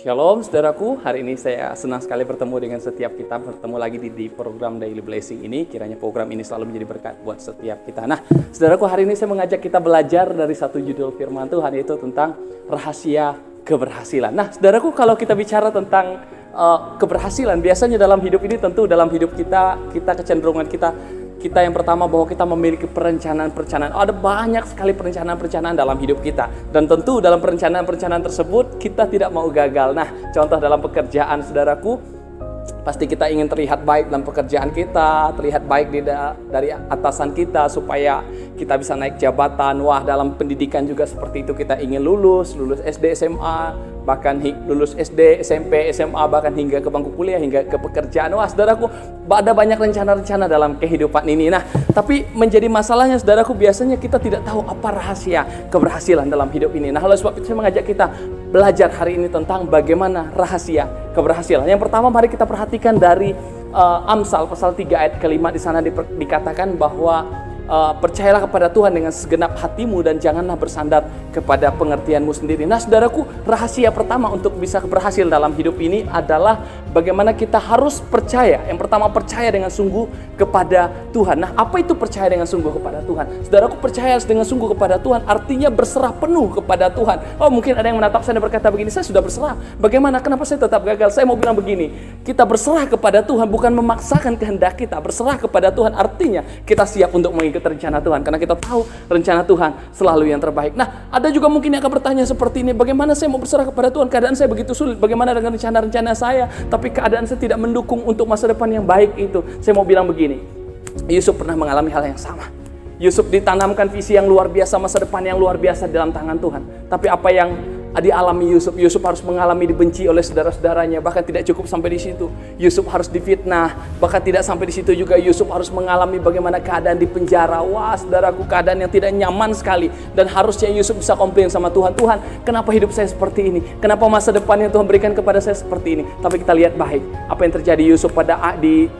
Shalom saudaraku, hari ini saya senang sekali bertemu dengan setiap kita, bertemu lagi di program Daily Blessing ini. Kiranya program ini selalu menjadi berkat buat setiap kita. Nah, saudaraku, hari ini saya mengajak kita belajar dari satu judul firman Tuhan, yaitu tentang rahasia keberhasilan. Nah, saudaraku, kalau kita bicara tentang keberhasilan, biasanya dalam hidup ini tentu dalam hidup kita kecenderungan kita yang pertama bahwa kita memiliki perencanaan-perencanaan. Ada banyak sekali perencanaan-perencanaan dalam hidup kita. Dan tentu dalam perencanaan-perencanaan tersebut kita tidak mau gagal. Nah, contoh dalam pekerjaan saudaraku, pasti kita ingin terlihat baik dalam pekerjaan kita, terlihat baik dari atasan kita supaya kita bisa naik jabatan. Wah, dalam pendidikan juga seperti itu, kita ingin lulus SD, SMA, bahkan lulus SD, SMP, SMA, bahkan hingga ke bangku kuliah, hingga ke pekerjaan. Wah, saudaraku, ada banyak rencana-rencana dalam kehidupan ini. Nah, tapi menjadi masalahnya, saudaraku, biasanya kita tidak tahu apa rahasia keberhasilan dalam hidup ini. Nah, oleh sebab itu saya mengajak kita belajar hari ini tentang bagaimana rahasia keberhasilan. Yang pertama, mari kita perhatikan dari Amsal pasal 3 ayat ke-5. Di sana dikatakan bahwa percayalah kepada Tuhan dengan segenap hatimu dan janganlah bersandar kepada pengertianmu sendiri. Nah, saudaraku, rahasia pertama untuk bisa berhasil dalam hidup ini adalah bagaimana kita harus percaya. Yang pertama, percaya dengan sungguh kepada Tuhan. Nah, apa itu percaya dengan sungguh kepada Tuhan? Saudaraku, percaya dengan sungguh kepada Tuhan artinya berserah penuh kepada Tuhan. Oh, mungkin ada yang menatap saya dan berkata begini, saya sudah berserah. Bagaimana? Kenapa saya tetap gagal? Saya mau bilang begini, kita berserah kepada Tuhan bukan memaksakan kehendak kita. Berserah kepada Tuhan artinya kita siap untuk mengikuti rencana Tuhan, karena kita tahu rencana Tuhan selalu yang terbaik. Nah, ada juga mungkin yang akan bertanya seperti ini, bagaimana saya mau berserah kepada Tuhan, keadaan saya begitu sulit, bagaimana dengan rencana-rencana saya, tapi keadaan saya tidak mendukung untuk masa depan yang baik itu. Saya mau bilang begini, Yusuf pernah mengalami hal yang sama. Yusuf ditanamkan visi yang luar biasa, masa depan yang luar biasa dalam tangan Tuhan. Tapi apa yang dialami Yusuf? Yusuf harus mengalami dibenci oleh saudara-saudaranya, bahkan tidak cukup sampai di situ. Yusuf harus difitnah, bahkan tidak sampai di situ juga. Yusuf harus mengalami bagaimana keadaan di penjara. Wah, saudaraku, keadaan yang tidak nyaman sekali. Dan harusnya Yusuf bisa komplain sama Tuhan, Tuhan, kenapa hidup saya seperti ini? Kenapa masa depan yang Tuhan berikan kepada saya seperti ini? Tapi kita lihat baik apa yang terjadi Yusuf di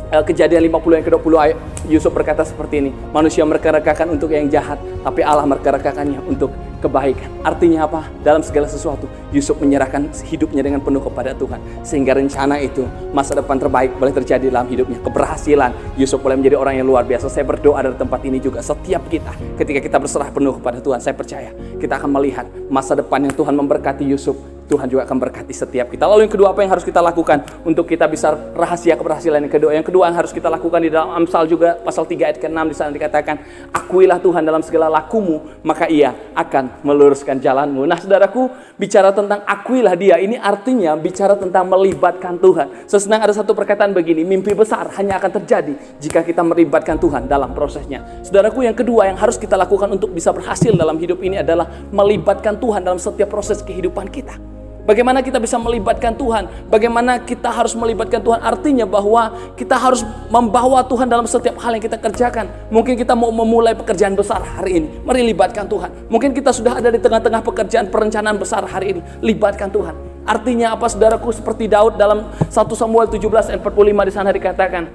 Kejadian 50 yang ke-20 ayat. Yusuf berkata seperti ini, manusia mereka-rekakan untuk yang jahat, tapi Allah mereka-rekakannya untuk kebaikan. Artinya apa? Dalam segala sesuatu, Yusuf menyerahkan hidupnya dengan penuh kepada Tuhan. Sehingga rencana itu, masa depan terbaik boleh terjadi dalam hidupnya. Keberhasilan, Yusuf boleh menjadi orang yang luar biasa. Saya berdoa dari tempat ini juga, setiap kita, ketika kita berserah penuh kepada Tuhan, saya percaya kita akan melihat masa depan yang Tuhan memberkati Yusuf. Tuhan juga akan berkati setiap kita. Lalu yang kedua, apa yang harus kita lakukan untuk kita bisa rahasia keberhasilan yang kedua? Yang kedua yang harus kita lakukan di dalam Amsal juga pasal 3 ayat ke-6, di sana dikatakan, akuilah Tuhan dalam segala lakumu, maka Ia akan meluruskan jalanmu. Nah, saudaraku, bicara tentang akuilah Dia, ini artinya bicara tentang melibatkan Tuhan. Sesenang ada satu perkataan begini, mimpi besar hanya akan terjadi jika kita melibatkan Tuhan dalam prosesnya. Saudaraku, yang kedua yang harus kita lakukan untuk bisa berhasil dalam hidup ini adalah melibatkan Tuhan dalam setiap proses kehidupan kita. Bagaimana kita bisa melibatkan Tuhan? Bagaimana kita harus melibatkan Tuhan? Artinya bahwa kita harus membawa Tuhan dalam setiap hal yang kita kerjakan. Mungkin kita mau memulai pekerjaan besar hari ini, mari libatkan Tuhan. Mungkin kita sudah ada di tengah-tengah pekerjaan perencanaan besar hari ini, libatkan Tuhan. Artinya apa, saudaraku? Seperti Daud dalam 1 Samuel 17 ayat 45, di sana dikatakan,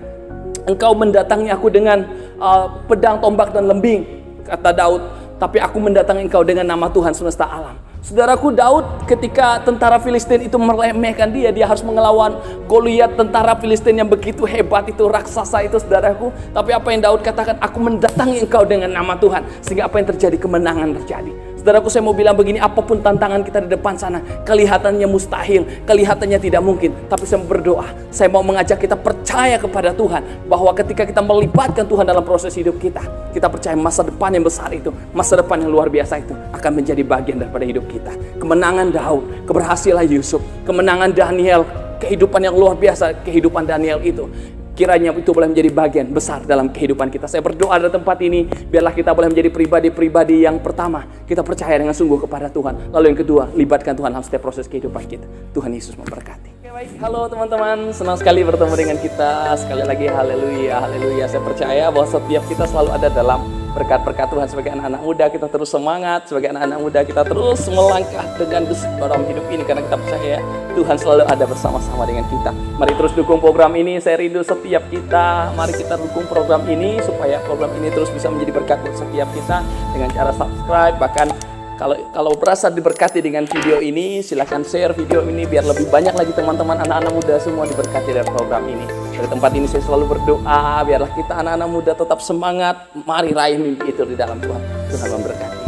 engkau mendatangi aku dengan pedang, tombak, dan lembing, kata Daud, tapi aku mendatangi engkau dengan nama Tuhan semesta alam. Saudaraku, Daud ketika tentara Filistin itu meremehkan dia harus mengelawan Goliat, tentara Filistin yang begitu hebat itu, raksasa itu, saudaraku. Tapi apa yang Daud katakan, aku mendatangi engkau dengan nama Tuhan. Sehingga apa yang terjadi? Kemenangan terjadi. Saudaraku, saya mau bilang begini, apapun tantangan kita di depan sana, kelihatannya mustahil, kelihatannya tidak mungkin, tapi saya berdoa, saya mau mengajak kita percaya kepada Tuhan, bahwa ketika kita melibatkan Tuhan dalam proses hidup kita percaya masa depan yang besar itu, masa depan yang luar biasa itu akan menjadi bagian daripada hidup kita. Kemenangan Daud, keberhasilan Yusuf, kemenangan Daniel, kehidupan yang luar biasa, kehidupan Daniel itu, kiranya itu boleh menjadi bagian besar dalam kehidupan kita. Saya berdoa dari tempat ini, biarlah kita boleh menjadi pribadi-pribadi yang pertama, kita percaya dengan sungguh kepada Tuhan. Lalu yang kedua, libatkan Tuhan dalam setiap proses kehidupan kita. Tuhan Yesus memberkati. Oke, baik. Halo teman-teman, senang sekali bertemu dengan kita. Sekali lagi, haleluya, haleluya. Saya percaya bahwa setiap kita selalu ada dalam berkat-berkat Tuhan. Sebagai anak-anak muda kita terus semangat, sebagai anak-anak muda kita terus melangkah dengan gesit dalam hidup ini, karena kita percaya Tuhan selalu ada bersama-sama dengan kita. Mari terus dukung program ini, saya rindu setiap kita. Mari kita dukung program ini supaya program ini terus bisa menjadi berkat untuk setiap kita dengan cara subscribe, bahkan kalau berasa diberkati dengan video ini, silahkan share video ini biar lebih banyak lagi teman-teman anak-anak muda semua diberkati dari program ini. Dari tempat ini saya selalu berdoa, biarlah kita anak-anak muda tetap semangat, mari raih mimpi itu di dalam Tuhan. Tuhan memberkati.